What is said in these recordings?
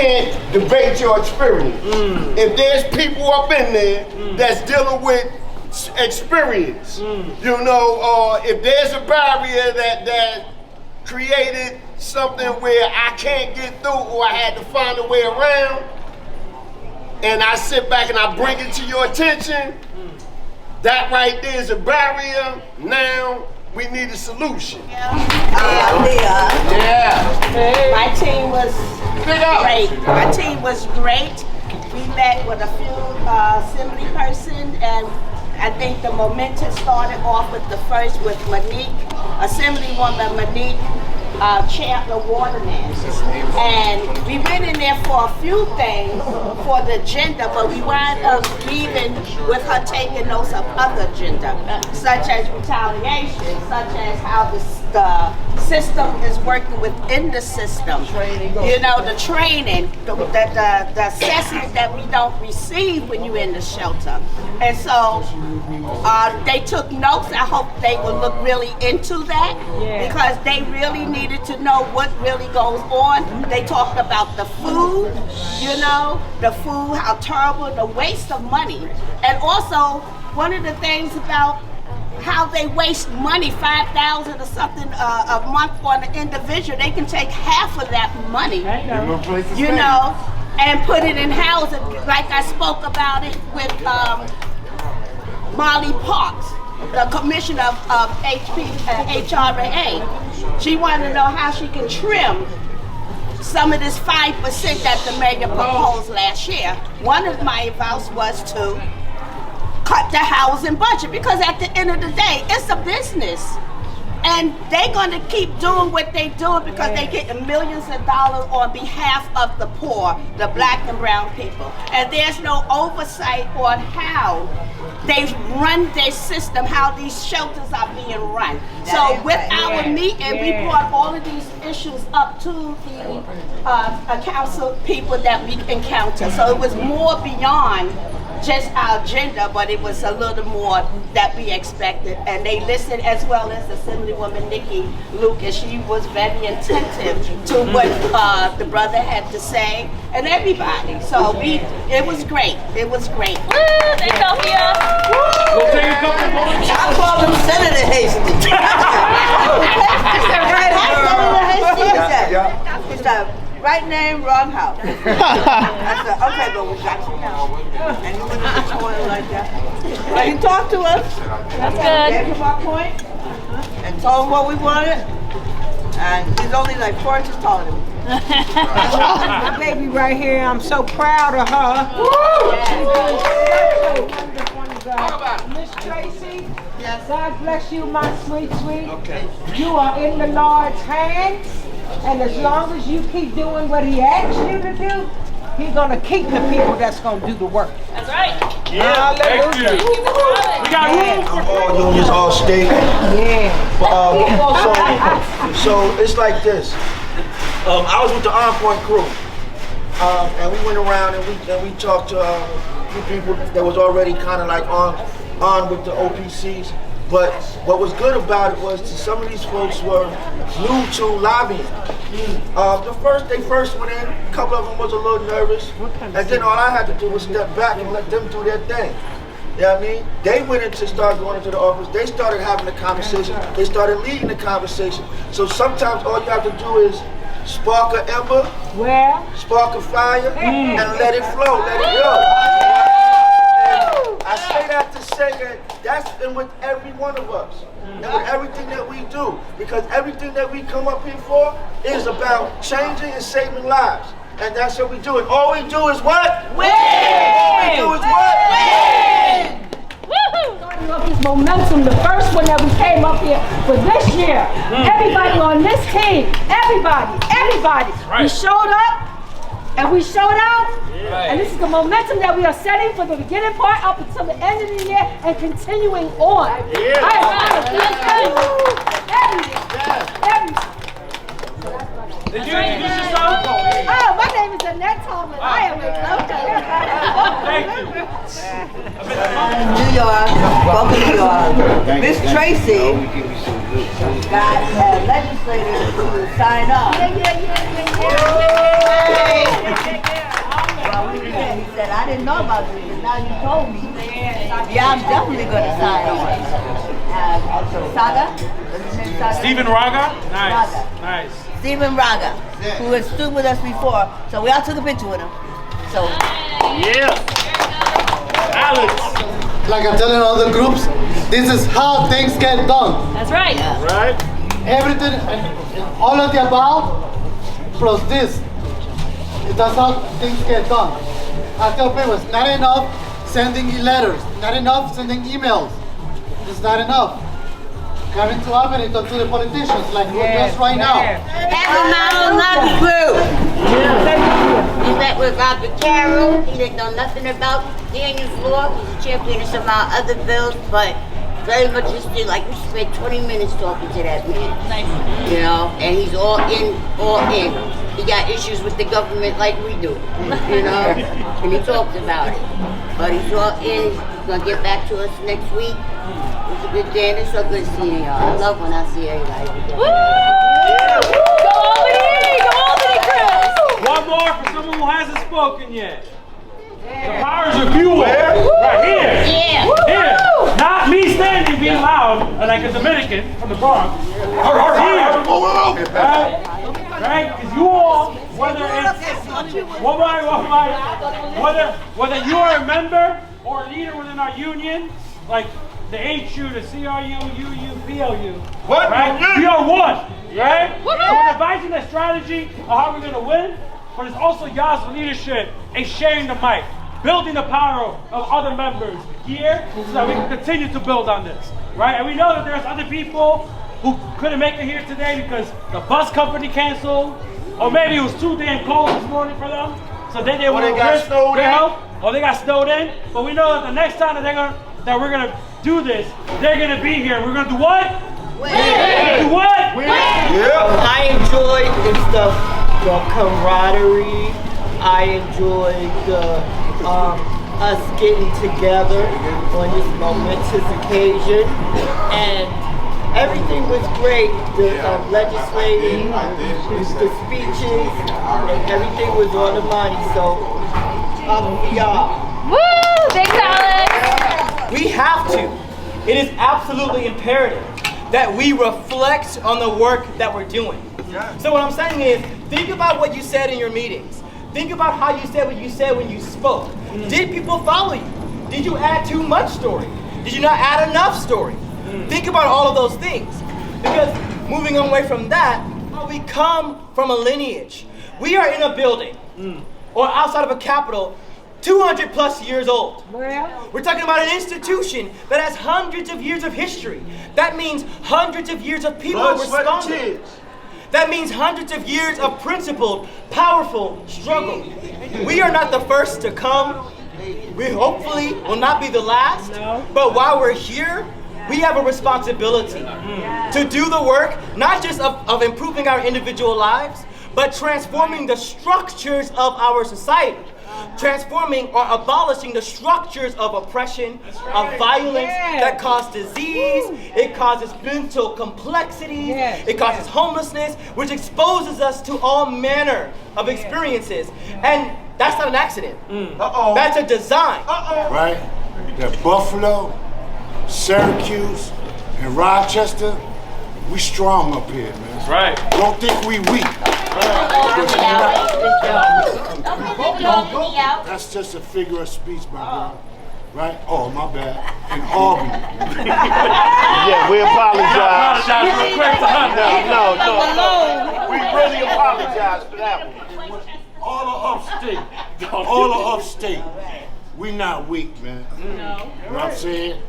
can't debate your experience. If there's people up in there that's dealing with experience, you know, if there's a barrier that created something where I can't get through or I had to find a way around, and I sit back and I bring it to your attention, that right there is a barrier. Now we need a solution. My team was great. My team was great. We met with a few assembly persons, and I think the momentum started off with the first with Monique, Assemblywoman Monique Chandler Waterman. And we went in there for a few things for the agenda, but we wound up leaving with her taking notes of other agenda, such as retaliation, such as how the system is working within the system. You know, the training, the assessment that we don't receive when you're in the shelter. And so they took notes. I hope they will look really into that, because they really needed to know what really goes on. They talked about the food, you know, the food, how terrible, the waste of money. And also, one of the things about how they waste money, $5,000 or something a month on an individual. They can take half of that money, you know, and put it in housing. Like I spoke about it with Molly Parks, the commissioner of HRA. She wanted to know how she can trim some of this 5% that the mayor proposed last year. One of my advice was to cut the housing budget, because at the end of the day, it's a business. And they're going to keep doing what they're doing because they get millions of dollars on behalf of the poor, the black and brown people. And there's no oversight on how they run their system, how these shelters are being run. So with our meeting, we brought all of these issues up to the council people that we encounter. So it was more beyond just our agenda, but it was a little more that we expected. And they listened, as well as Assemblywoman Nikki Lucas. She was very attentive to what the brother had to say, and everybody. So it was great. It was great. They go here. I call him Senator Hastings. It's the right name, wrong house. I said, okay, but we got you now. And you went to the corner like that. But he talked to us. That's good. Gave him our point and told him what we wanted. And he's only like 4 inches taller than me. My baby right here, I'm so proud of her. Miss Tracy, God bless you, my sweet. Okay. You are in the Lord's hands, and as long as you keep doing what He asks you to do, He's gonna keep the people that's gonna do the work. That's right. Yeah, hallelujah. We got room for all unions, all state. So it's like this. I was with the On Point crew, and we went around and we talked to a few people that was already kind of like on with the OPCs. But what was good about it was that some of these folks were new to lobbying. They first went in, a couple of them was a little nervous, and then all I had to do was step back and let them do their thing. You know what I mean? They went in to start going into the office, they started having the conversation, they started leading the conversation. So sometimes all you have to do is spark an ember, spark a fire, and let it flow, let it go. I say that to say that that's in with every one of us, and with everything that we do, because everything that we come up here for is about changing and saving lives, and that's what we do. And all we do is what? Win! All we do is what? Win! Starting off this momentum, the first one that we came up here for this year. Everybody on this team, everybody, we showed up. And we showed out, and this is the momentum that we are setting for the beginning part up until the end of the year and continuing on. Did you introduce yourself? Oh, my name is Annette Tallman. I am with New York, welcome to New York. Miss Tracy got legislators to sign up. thought about this, but now you told me. Yeah, I'm definitely gonna sign on. Saga? What's his name, Saga? Stephen Raga? Nice. Raga. Nice. Stephen Raga, who has stood with us before. So we all took a picture with him. So Yeah. Alex. Like I'm telling all the groups, this is how things get done. That's right. Right. Everything, all of the above, plus this. That's how things get done. I tell people it's not enough sending letters, not enough sending emails. It's not enough. Coming to happen and talk to the politicians like we're just right now. Have a Mount Lucky crew. He met with Robert Carroll. He didn't know nothing about Daniel's Law. He's a champion of some other bills, but very much interested. Like we spent 20 minutes talking to that man. Nice. You know, and he's all in, all in. He got issues with the government like we do. You know, and he talked about it. But he's all in. He's gonna get back to us next week. It's a good day, and it's so good seeing y'all. I love when I see everybody together. Woo! Go Albany crew! One more for someone who hasn't spoken yet. The powers of you right here. Yeah. Here. Not me standing being loud like a Dominican from the Bronx. Here. Right? Because you all, whether you are a member or a leader within our union, like the HU, the CRU, UU, PLU. What? Right? We are one, right? So we're devising a strategy of how we're going to win, but it's also y'all's leadership and sharing the mic, building the power of other members here so that we can continue to build on this, right? And we know that there's other people who couldn't make it here today because the bus company canceled, or maybe it was too damn cold this morning for them, so they didn't want to risk their health, or they got snowed in. But we know that the next time that we're gonna do this, they're gonna be here. We're gonna do what? Win. Do what? Win. Yeah. I enjoyed the camaraderie. I enjoyed us getting together on this momentous occasion, and everything was great. The legislating, the speeches, and everything was on the money. So, y'all. Woo! Thanks, Alex. We have to. It is absolutely imperative that we reflect on the work that we're doing. So what I'm saying is, think about what you said in your meetings. Think about how you said what you said when you spoke. Did people follow you? Did you add too much story? Did you not add enough story? Think about all of those things. Because moving away from that, we come from a lineage. We are in a building, or outside of a capitol, 200 plus years old. We're talking about an institution that has hundreds of years of history. That means hundreds of years of people responding. That means hundreds of years of principled, powerful struggle. We are not the first to come. We hopefully will not be the last. But while we're here, we have a responsibility to do the work, not just of improving our individual lives, but transforming the structures of our society. Transforming or abolishing the structures of oppression, of violence that cause disease, it causes mental complexity, it causes homelessness, which exposes us to all manner of experiences. And that's not an accident. That's a design. Right? That Buffalo, Syracuse, and Rochester, we strong up here, man. That's right. Don't think we weak. That's just a figure of speech, my brother. Right? Oh, my bad. In Albany. Yeah, we apologize. Real quick to Hunter. No. We really apologize for that one. All of upstate. We not weak, man. You know what I'm saying?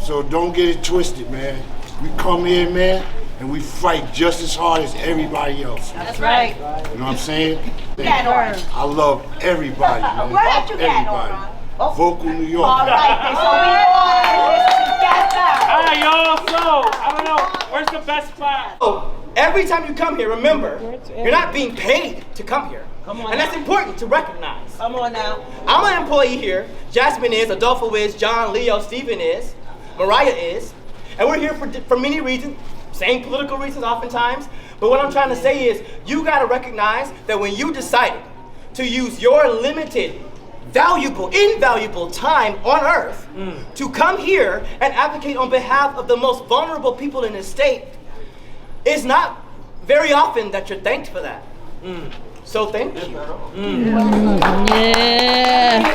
So don't get it twisted, man. We come in, man, and we fight just as hard as everybody else. That's right. You know what I'm saying? Cat I love everybody, man. What had you got Everybody. on? Vocal New York. All right, then, so we All right, y'all. So, I don't know. Where's the best spot? So, every time you come here, remember, you're not being paid to come here. And that's important to recognize. Come on now. I'm an employee here. Jasmine is, Adolfo is, John, Leo, Stephen is, Mariah is. And we're here for many reasons, same political reasons oftentimes. But what I'm trying to say is, you gotta recognize that when you decided to use your limited valuable, invaluable time on earth to come here and advocate on behalf of the most vulnerable people in this state, it's not very often that you're thanked for that. So thank you. Yeah.